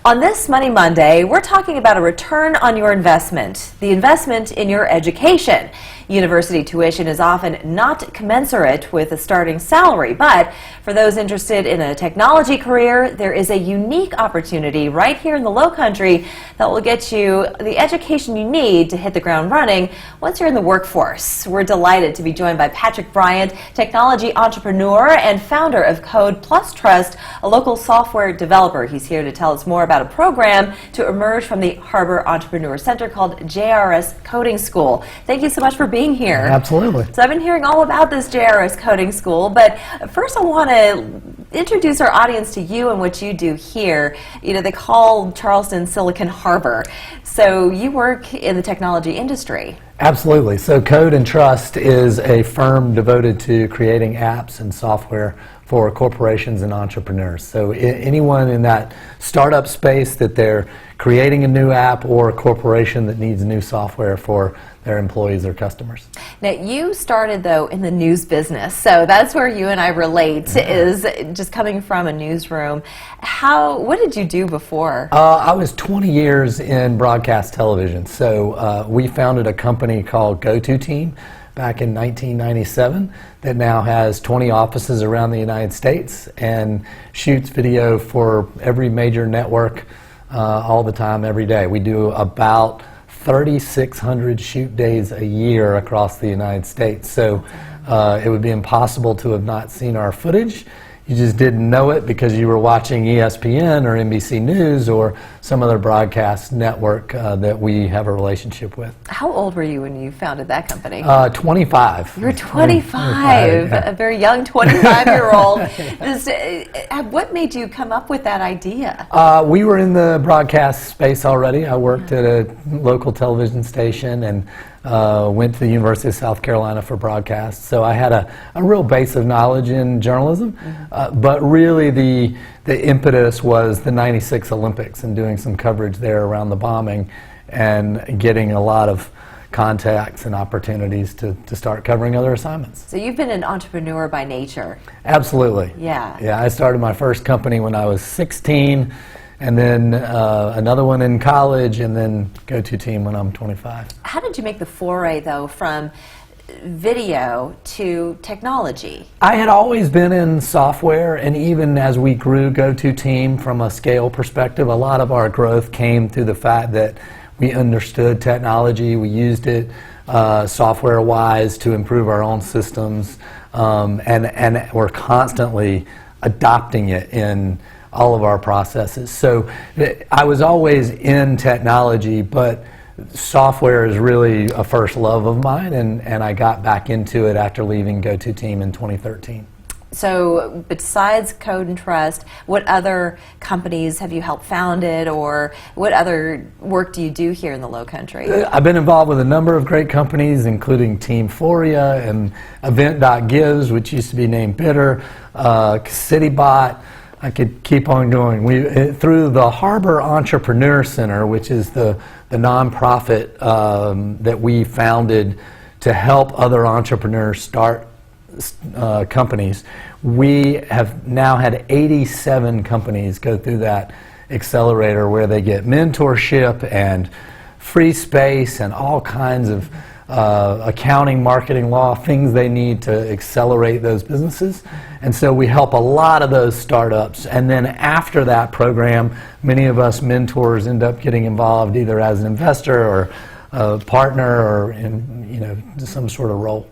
On this Money Monday, we're talking about a return on your investment, the investment in your education. University tuition is often not commensurate with a starting salary, but for those interested in a technology career, there is a unique opportunity right here in the Lowcountry that will get you the education you need to hit the ground running once you're in the workforce. We're delighted to be joined by Patrick Bryant, technology entrepreneur and founder of Code Plus Trust, a local software developer. He's here to tell us more about a program to emerge from the Harbor Entrepreneur Center called JRS Coding School. Thank you so much for being here. Absolutely. So I've been hearing all about this JRS Coding School, but first I want to introduce our audience to you and what you do here. You know, they call Charleston Silicon Harbor. So you work in the technology industry. Absolutely. So Code and Trust is a firm devoted to creating apps and software for corporations and entrepreneurs. So anyone in that startup space that they're creating a new app, or a corporation that needs new software for their employees or customers. Now, you started, though, in the news business, so that's where you and I relate, is just coming from a newsroom. What did you do before? I was 20 years in broadcast television, so we founded a company called Go-To-Team back in 1997 that now has 20 offices around the United States and shoots video for every major network all the time, every day. We do about 3,600 shoot days a year across the United States. So it would be impossible to have not seen our footage. You just didn't know it because you were watching ESPN or NBC News or some other broadcast network that we have a relationship with. How old were you when you founded that company? 25. You were 25, yeah. A very young 25-year-old. What made you come up with that idea? We were in the broadcast space already. I worked at a local television station and went to the University of South Carolina for broadcast. So I had a real base of knowledge in journalism, but really the impetus was the '96 Olympics and doing some coverage there around the bombing and getting a lot of contacts and opportunities to start covering other assignments. So you've been an entrepreneur by nature. Absolutely. Yeah. Yeah, I started my first company when I was 16, and then another one in college, and then Go-To-Team when I'm 25. How did you make the foray, though, from video to technology? I had always been in software, and even as we grew Go-To-Team from a scale perspective, a lot of our growth came through the fact that we understood technology, we used it software-wise to improve our own systems, and we're constantly adopting it in all of our processes. So I was always in technology, but software is really a first love of mine, and I got back into it after leaving Go-To-Team in 2013. So besides Code and Trust, what other companies have you helped founded, or what other work do you do here in the Lowcountry? I've been involved with a number of great companies, including Teamphoria and Event.Gives, which used to be named Bidder, CityBot. I could keep on going. Through the Harbor Entrepreneur Center, which is the nonprofit that we founded to help other entrepreneurs start companies, we have now had 87 companies go through that accelerator where they get mentorship and free space and all kinds of accounting, marketing, law, things they need to accelerate those businesses. And so we help a lot of those startups. And then after that program, many of us mentors end up getting involved either as an investor or a partner or in some sort of role.